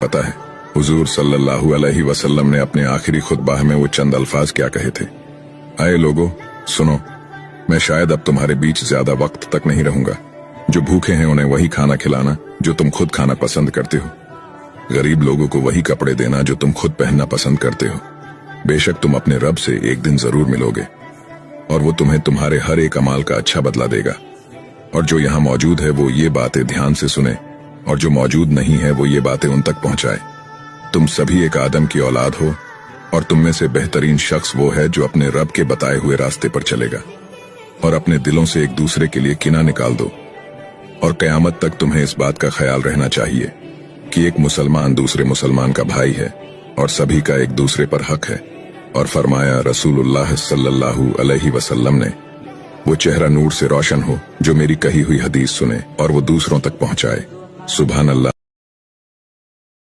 पता है हुजूर सल्लल्लाहु अलैहि वसल्लम ने अपने आखिरी खुतबा में वो चंद अल्फाज क्या कहे थे। आए लोगो सुनो, मैं शायद अब तुम्हारे बीच ज्यादा वक्त तक नहीं रहूंगा। जो भूखे हैं उन्हें वही खाना खिलाना जो तुम खुद खाना पसंद करते हो। गरीब लोगों को वही कपड़े देना जो तुम खुद पहनना पसंद करते हो। बेशक तुम अपने रब से एक दिन जरूर मिलोगे और वो तुम्हें तुम्हारे हर एक अमाल का अच्छा बदला देगा। और जो यहाँ मौजूद है वो ये बातें ध्यान से सुने और जो मौजूद नहीं है वो ये बातें उन तक पहुंचाए। तुम सभी एक आदम की औलाद हो और तुम में से बेहतरीन शख्स वो है जो अपने रब के बताए हुए रास्ते पर चलेगा। और अपने दिलों से एक दूसरे के लिए किना निकाल दो और कयामत तक तुम्हें इस बात का ख्याल रहना चाहिए कि एक मुसलमान दूसरे मुसलमान का भाई है और सभी का एक दूसरे पर हक है। और फरमाया रसूलुल्लाह सल्लल्लाहु अलैहि वसल्लम ने, वो चेहरा नूर से रोशन हो जो मेरी कही हुई हदीस सुने और वो दूसरों तक पहुंचाए। सुभान अल्लाह।